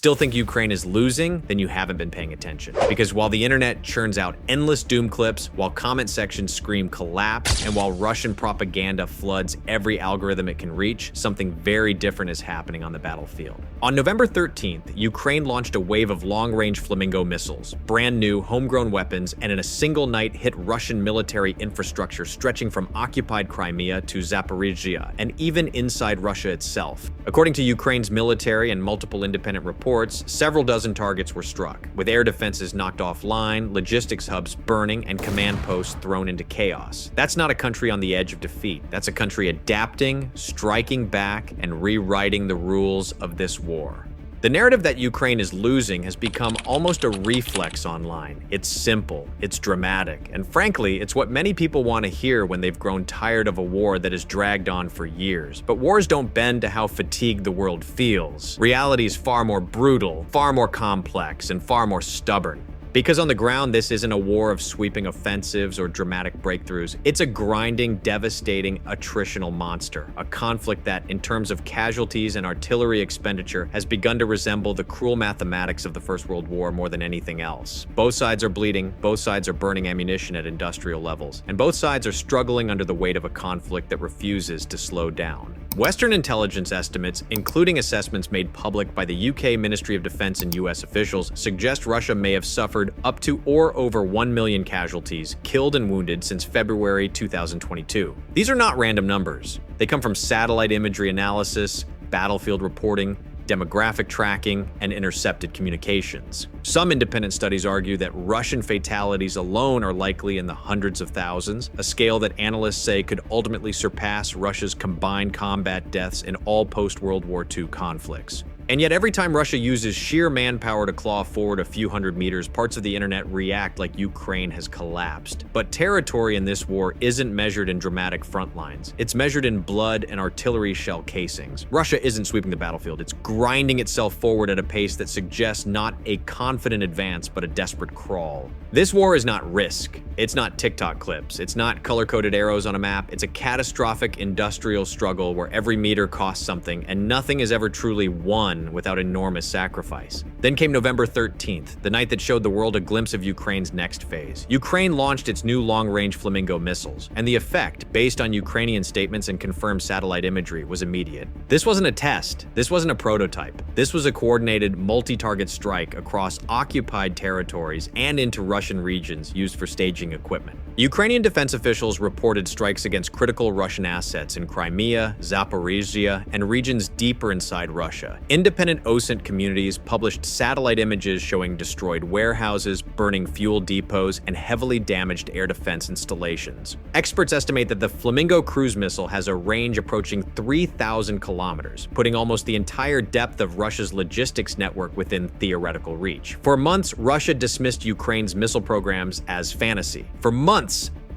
Still think Ukraine is losing? Then you haven't been paying attention. Because while the internet churns out endless doom clips, while comment sections scream collapse, and while Russian propaganda floods every algorithm it can reach, something very different is happening on the battlefield. On November 13th, Ukraine launched a wave of long-range Flamingo missiles, brand new, homegrown weapons, and in a single night hit Russian military infrastructure stretching from occupied Crimea to Zaporizhia, and even inside Russia itself. According to Ukraine's military and multiple independent reports, several dozen targets were struck, with air defenses knocked offline, logistics hubs burning, and command posts thrown into chaos. That's not a country on the edge of defeat. That's a country adapting, striking back, and rewriting the rules of this war. The narrative that Ukraine is losing has become almost a reflex online. It's simple, it's dramatic, and frankly, it's what many people want to hear when they've grown tired of a war that has dragged on for years. But wars don't bend to how fatigued the world feels. Reality is far more brutal, far more complex, and far more stubborn. Because on the ground, this isn't a war of sweeping offensives or dramatic breakthroughs. It's a grinding, devastating, attritional monster. A conflict that, in terms of casualties and artillery expenditure, has begun to resemble the cruel mathematics of the First World War more than anything else. Both sides are bleeding, both sides are burning ammunition at industrial levels, and both sides are struggling under the weight of a conflict that refuses to slow down. Western intelligence estimates, including assessments made public by the UK Ministry of Defense and US officials, suggest Russia may have suffered up to or over 1 million casualties, killed and wounded since February 2022. These are not random numbers. They come from satellite imagery analysis, battlefield reporting, demographic tracking, and intercepted communications. Some independent studies argue that Russian fatalities alone are likely in the hundreds of thousands, a scale that analysts say could ultimately surpass Russia's combined combat deaths in all post-World War II conflicts. And yet every time Russia uses sheer manpower to claw forward a few hundred meters, parts of the internet react like Ukraine has collapsed. But territory in this war isn't measured in dramatic front lines. It's measured in blood and artillery shell casings. Russia isn't sweeping the battlefield. It's grinding itself forward at a pace that suggests not a confident advance, but a desperate crawl. This war is not risk. It's not TikTok clips. It's not color-coded arrows on a map. It's a catastrophic industrial struggle where every meter costs something and nothing is ever truly won without enormous sacrifice. Then came November 13th, the night that showed the world a glimpse of Ukraine's next phase. Ukraine launched its new long-range Flamingo missiles, and the effect, based on Ukrainian statements and confirmed satellite imagery, was immediate. This wasn't a test. This wasn't a prototype. This was a coordinated, multi-target strike across occupied territories and into Russian regions used for staging equipment. Ukrainian defense officials reported strikes against critical Russian assets in Crimea, Zaporizhia, and regions deeper inside Russia. Independent OSINT communities published satellite images showing destroyed warehouses, burning fuel depots, and heavily damaged air defense installations. Experts estimate that the Flamingo cruise missile has a range approaching 3,000 kilometers, putting almost the entire depth of Russia's logistics network within theoretical reach. For months, Russia dismissed Ukraine's missile programs as fantasy. For months,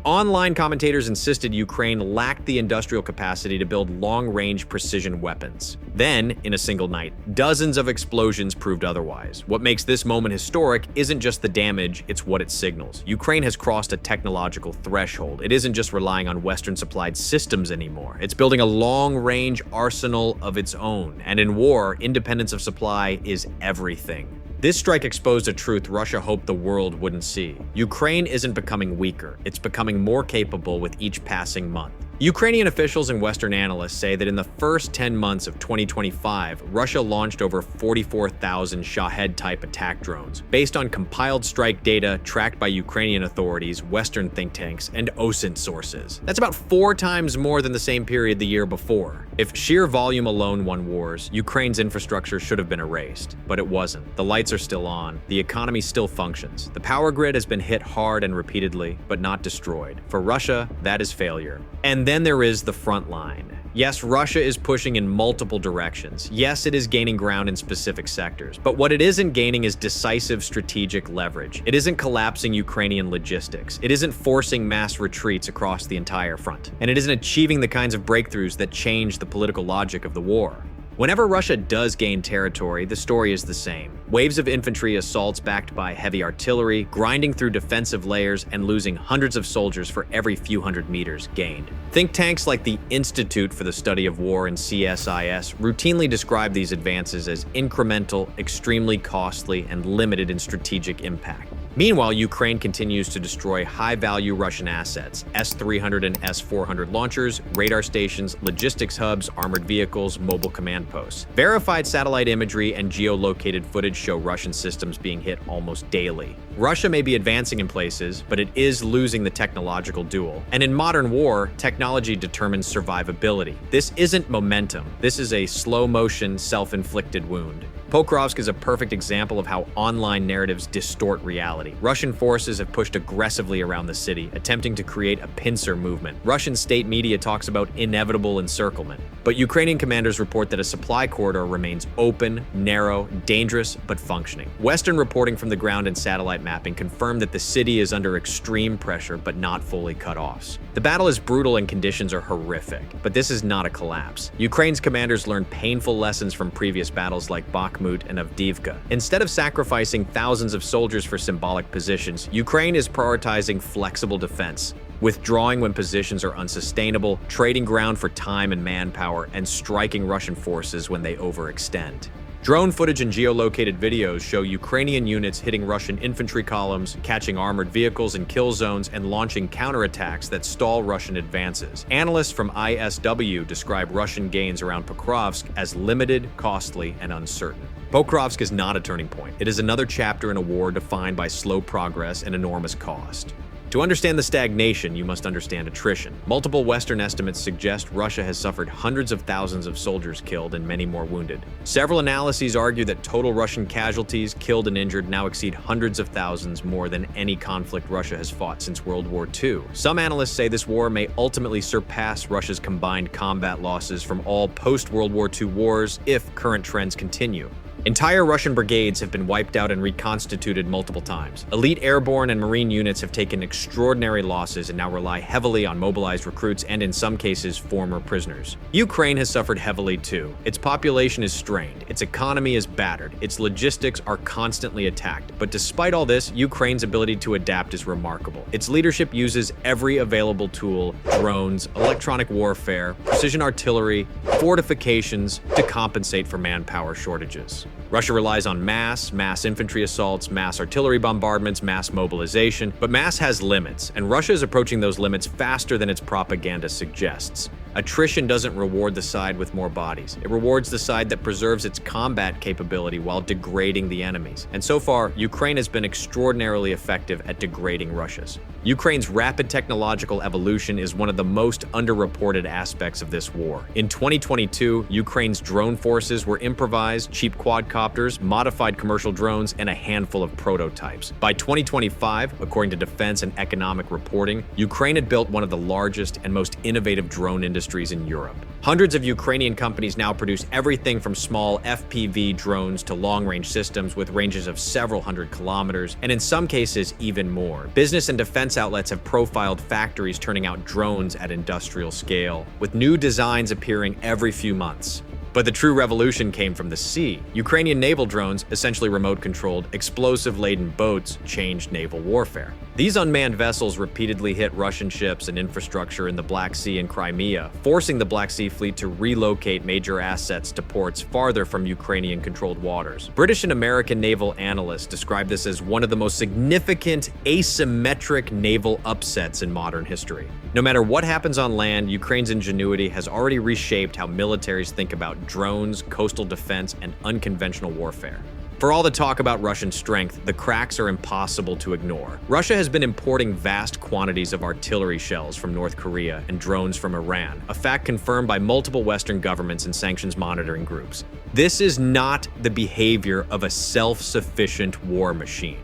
online commentators insisted Ukraine lacked the industrial capacity to build long-range precision weapons. Then, in a single night, dozens of explosions proved otherwise. What makes this moment historic isn't just the damage, it's what it signals. Ukraine has crossed a technological threshold. It isn't just relying on Western-supplied systems anymore. It's building a long-range arsenal of its own. And in war, independence of supply is everything. This strike exposed a truth Russia hoped the world wouldn't see. Ukraine isn't becoming weaker, it's becoming more capable with each passing month. Ukrainian officials and Western analysts say that in the first 10 months of 2025, Russia launched over 44,000 Shahed-type attack drones, based on compiled strike data tracked by Ukrainian authorities, Western think tanks, and OSINT sources. That's about 4 times more than the same period the year before. If sheer volume alone won wars, Ukraine's infrastructure should have been erased, but it wasn't. The lights are still on, the economy still functions. The power grid has been hit hard and repeatedly, but not destroyed. For Russia, that is failure. And then there is the front line. Yes, Russia is pushing in multiple directions. Yes, it is gaining ground in specific sectors. But what it isn't gaining is decisive strategic leverage. It isn't collapsing Ukrainian logistics. It isn't forcing mass retreats across the entire front. And it isn't achieving the kinds of breakthroughs that change the political logic of the war. Whenever Russia does gain territory, the story is the same. Waves of infantry assaults backed by heavy artillery, grinding through defensive layers and losing hundreds of soldiers for every few hundred meters gained. Think tanks like the Institute for the Study of War and CSIS routinely describe these advances as incremental, extremely costly, and limited in strategic impact. Meanwhile, Ukraine continues to destroy high-value Russian assets: S-300 and S-400 launchers, radar stations, logistics hubs, armored vehicles, mobile command posts. Verified satellite imagery and geolocated footage show Russian systems being hit almost daily. Russia may be advancing in places, but it is losing the technological duel. And in modern war, technology determines survivability. This isn't momentum. This is a slow-motion, self-inflicted wound. Pokrovsk is a perfect example of how online narratives distort reality. Russian forces have pushed aggressively around the city, attempting to create a pincer movement. Russian state media talks about inevitable encirclement, but Ukrainian commanders report that a supply corridor remains open, narrow, dangerous, but functioning. Western reporting from the ground and satellite mapping confirm that the city is under extreme pressure, but not fully cut off. The battle is brutal and conditions are horrific, but this is not a collapse. Ukraine's commanders learned painful lessons from previous battles like Bakhmut and Avdiivka. Instead of sacrificing thousands of soldiers for symbolic positions, Ukraine is prioritizing flexible defense, withdrawing when positions are unsustainable, trading ground for time and manpower, and striking Russian forces when they overextend. Drone footage and geolocated videos show Ukrainian units hitting Russian infantry columns, catching armored vehicles in kill zones, and launching counterattacks that stall Russian advances. Analysts from ISW describe Russian gains around Pokrovsk as limited, costly, and uncertain. Pokrovsk is not a turning point. It is another chapter in a war defined by slow progress and enormous cost. To understand the stagnation, you must understand attrition. Multiple Western estimates suggest Russia has suffered hundreds of thousands of soldiers killed and many more wounded. Several analyses argue that total Russian casualties, killed and injured, now exceed hundreds of thousands more than any conflict Russia has fought since World War II. Some analysts say this war may ultimately surpass Russia's combined combat losses from all post-World War II wars if current trends continue. Entire Russian brigades have been wiped out and reconstituted multiple times. Elite airborne and marine units have taken extraordinary losses and now rely heavily on mobilized recruits and, in some cases, former prisoners. Ukraine has suffered heavily too. Its population is strained, its economy is battered, its logistics are constantly attacked. But despite all this, Ukraine's ability to adapt is remarkable. Its leadership uses every available tool: drones, electronic warfare, precision artillery, fortifications, to compensate for manpower shortages. Russia relies on mass infantry assaults, mass artillery bombardments, mass mobilization, but mass has limits, and Russia is approaching those limits faster than its propaganda suggests. Attrition doesn't reward the side with more bodies. It rewards the side that preserves its combat capability while degrading the enemies. And so far, Ukraine has been extraordinarily effective at degrading Russia's. Ukraine's rapid technological evolution is one of the most underreported aspects of this war. In 2022, Ukraine's drone forces were improvised, cheap quadcopters, modified commercial drones, and a handful of prototypes. By 2025, according to defense and economic reporting, Ukraine had built one of the largest and most innovative drone industries in Europe. Hundreds of Ukrainian companies now produce everything from small FPV drones to long-range systems with ranges of several hundred kilometers, and in some cases, even more. Business and defense outlets have profiled factories turning out drones at industrial scale, with new designs appearing every few months. But the true revolution came from the sea. Ukrainian naval drones, essentially remote-controlled, explosive-laden boats, changed naval warfare. These unmanned vessels repeatedly hit Russian ships and infrastructure in the Black Sea and Crimea, forcing the Black Sea Fleet to relocate major assets to ports farther from Ukrainian-controlled waters. British and American naval analysts describe this as one of the most significant asymmetric naval upsets in modern history. No matter what happens on land, Ukraine's ingenuity has already reshaped how militaries think about drones, coastal defense, and unconventional warfare. For all the talk about Russian strength, the cracks are impossible to ignore. Russia has been importing vast quantities of artillery shells from North Korea and drones from Iran, a fact confirmed by multiple Western governments and sanctions monitoring groups. This is not the behavior of a self-sufficient war machine.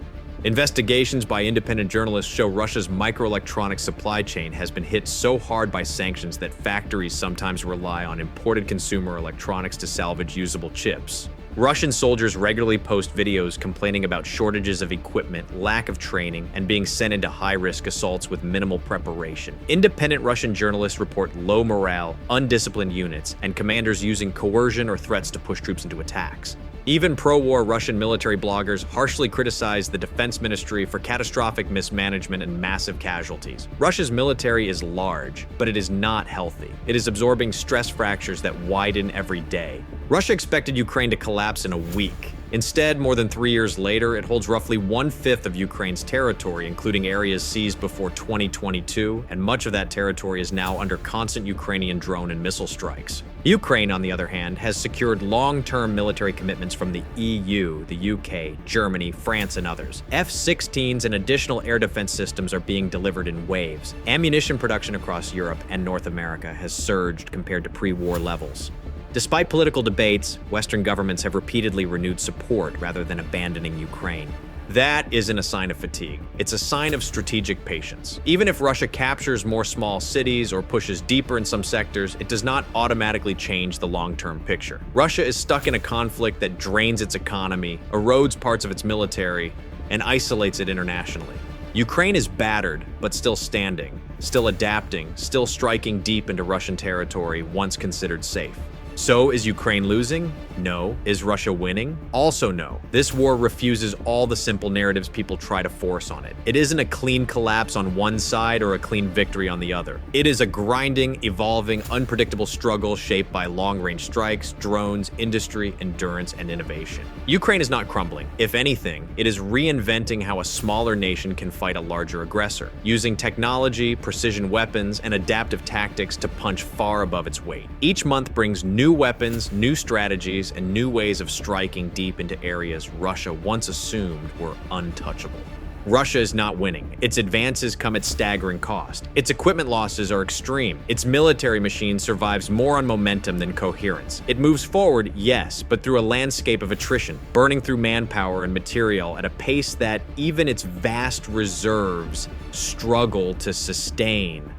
Investigations by independent journalists show Russia's microelectronics supply chain has been hit so hard by sanctions that factories sometimes rely on imported consumer electronics to salvage usable chips. Russian soldiers regularly post videos complaining about shortages of equipment, lack of training, and being sent into high-risk assaults with minimal preparation. Independent Russian journalists report low morale, undisciplined units, and commanders using coercion or threats to push troops into attacks. Even pro-war Russian military bloggers harshly criticize the defense ministry for catastrophic mismanagement and massive casualties. Russia's military is large, but it is not healthy. It is absorbing stress fractures that widen every day. Russia expected Ukraine to collapse in a week. Instead, more than 3 years later, it holds roughly 1/5 of Ukraine's territory, including areas seized before 2022, and much of that territory is now under constant Ukrainian drone and missile strikes. Ukraine, on the other hand, has secured long-term military commitments from the EU, the UK, Germany, France, and others. F-16s and additional air defense systems are being delivered in waves. Ammunition production across Europe and North America has surged compared to pre-war levels. Despite political debates, Western governments have repeatedly renewed support rather than abandoning Ukraine. That isn't a sign of fatigue. It's a sign of strategic patience. Even if Russia captures more small cities or pushes deeper in some sectors, it does not automatically change the long-term picture. Russia is stuck in a conflict that drains its economy, erodes parts of its military, and isolates it internationally. Ukraine is battered, but still standing, still adapting, still striking deep into Russian territory once considered safe. So, is Ukraine losing? No. Is Russia winning? Also no. This war refuses all the simple narratives people try to force on it. It isn't a clean collapse on one side or a clean victory on the other. It is a grinding, evolving, unpredictable struggle shaped by long-range strikes, drones, industry, endurance, and innovation. Ukraine is not crumbling. If anything, it is reinventing how a smaller nation can fight a larger aggressor, using technology, precision weapons, and adaptive tactics to punch far above its weight. Each month brings new weapons, new strategies, and new ways of striking deep into areas Russia once assumed were untouchable. Russia is not winning. Its advances come at staggering cost. Its equipment losses are extreme. Its military machine survives more on momentum than coherence. It moves forward, yes, but through a landscape of attrition, burning through manpower and material at a pace that even its vast reserves struggle to sustain.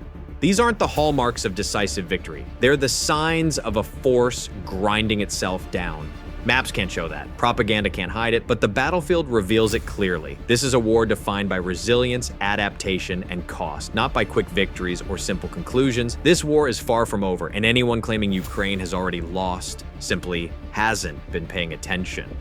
These aren't the hallmarks of decisive victory. They're the signs of a force grinding itself down. Maps can't show that. Propaganda can't hide it, but the battlefield reveals it clearly. This is a war defined by resilience, adaptation, and cost, not by quick victories or simple conclusions. This war is far from over, and anyone claiming Ukraine has already lost simply hasn't been paying attention.